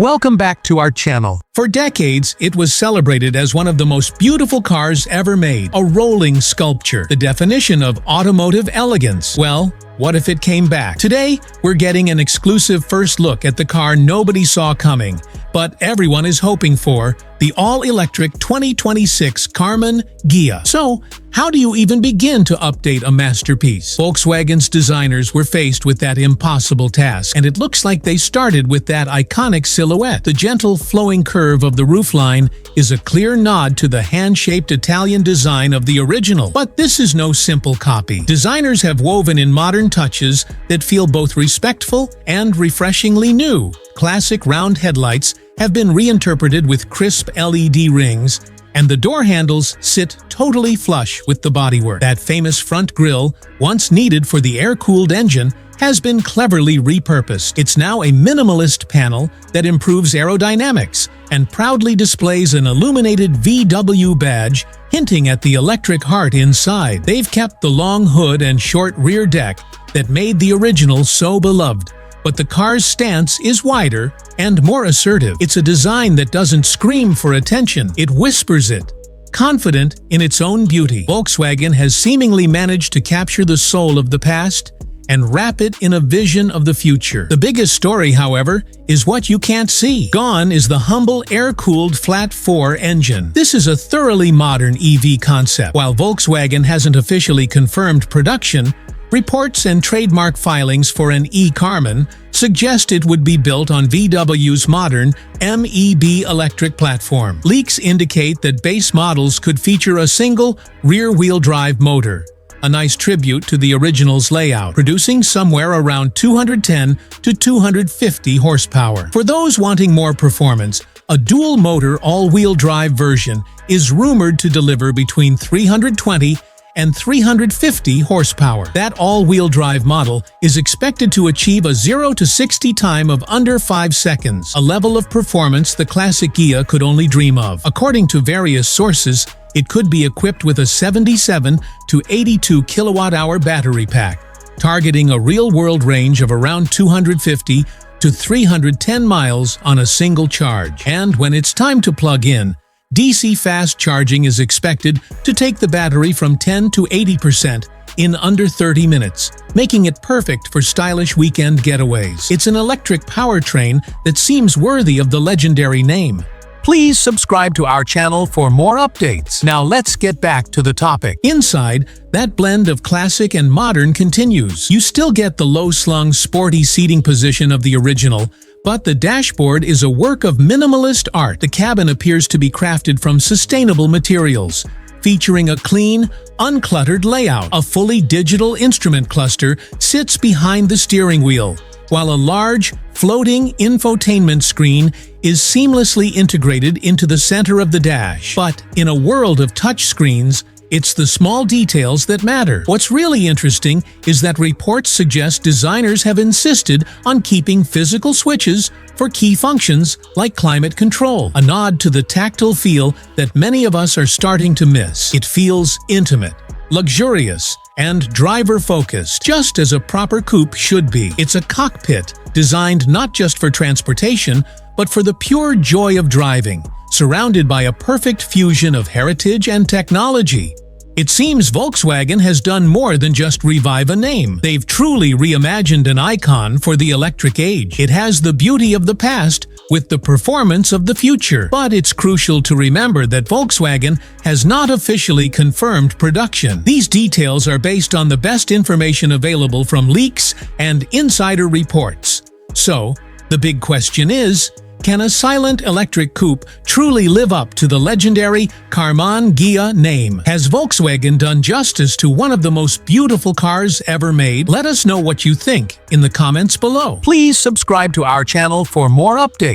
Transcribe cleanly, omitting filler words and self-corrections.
Welcome back to our channel. For decades, it was celebrated as one of the most beautiful cars ever made, a rolling sculpture, the definition of automotive elegance. Well, what if it came back? Today, we're getting an exclusive first look at the car nobody saw coming, but everyone is hoping for, the all-electric 2026 Karmann Ghia. So, how do you even begin to update a masterpiece? Volkswagen's designers were faced with that impossible task, and it looks like they started with that iconic silhouette. The gentle, flowing curve of the roofline is a clear nod to the hand-shaped Italian design of the original. But this is no simple copy. Designers have woven in modern touches that feel both respectful and refreshingly new. Classic round headlights have been reinterpreted with crisp LED rings, and the door handles sit totally flush with the bodywork. That famous front grille, once needed for the air-cooled engine, has been cleverly repurposed. It's now a minimalist panel that improves aerodynamics and proudly displays an illuminated VW badge, hinting at the electric heart inside. They've kept the long hood and short rear deck that made the original so beloved, but the car's stance is wider and more assertive. It's a design that doesn't scream for attention, it whispers it. Confident in its own beauty, Volkswagen has seemingly managed to capture the soul of the past and wrap it in a vision of the future. The biggest story, however, is what you can't see. Gone is the humble air-cooled flat-4 engine. This is a thoroughly modern EV concept. While Volkswagen hasn't officially confirmed production, reports and trademark filings for an e-Karmann suggest it would be built on VW's modern MEB electric platform. Leaks indicate that base models could feature a single rear-wheel drive motor, a nice tribute to the original's layout, producing somewhere around 210 to 250 horsepower. For those wanting more performance, a dual-motor all-wheel drive version is rumored to deliver between 320 and 350 horsepower. That all-wheel drive model is expected to achieve a 0 to 60 time of under 5 seconds, a level of performance the classic Ghia could only dream of. According to various sources, it could be equipped with a 77 to 82 kilowatt-hour battery pack, targeting a real-world range of around 250 to 310 miles on a single charge. And when it's time to plug in, DC fast charging is expected to take the battery from 10 to 80% in under 30 minutes, making it perfect for stylish weekend getaways. It's an electric powertrain that seems worthy of the legendary name. Please subscribe to our channel for more updates. Now let's get back to the topic. Inside, that blend of classic and modern continues. You still get the low-slung, sporty seating position of the original, but the dashboard is a work of minimalist art. The cabin appears to be crafted from sustainable materials, featuring a clean, uncluttered layout. A fully digital instrument cluster sits behind the steering wheel, while a large, floating infotainment screen is seamlessly integrated into the center of the dash. But in a world of touchscreens, it's the small details that matter. What's really interesting is that reports suggest designers have insisted on keeping physical switches for key functions like climate control, a nod to the tactile feel that many of us are starting to miss. It feels intimate, luxurious, and driver-focused, just as a proper coupe should be. It's a cockpit designed not just for transportation, but for the pure joy of driving, surrounded by a perfect fusion of heritage and technology. It seems Volkswagen has done more than just revive a name. They've truly reimagined an icon for the electric age. It has the beauty of the past with the performance of the future. But it's crucial to remember that Volkswagen has not officially confirmed production. These details are based on the best information available from leaks and insider reports. So, the big question is, can a silent electric coupe truly live up to the legendary Karmann Ghia name? Has Volkswagen done justice to one of the most beautiful cars ever made? Let us know what you think in the comments below. Please subscribe to our channel for more updates.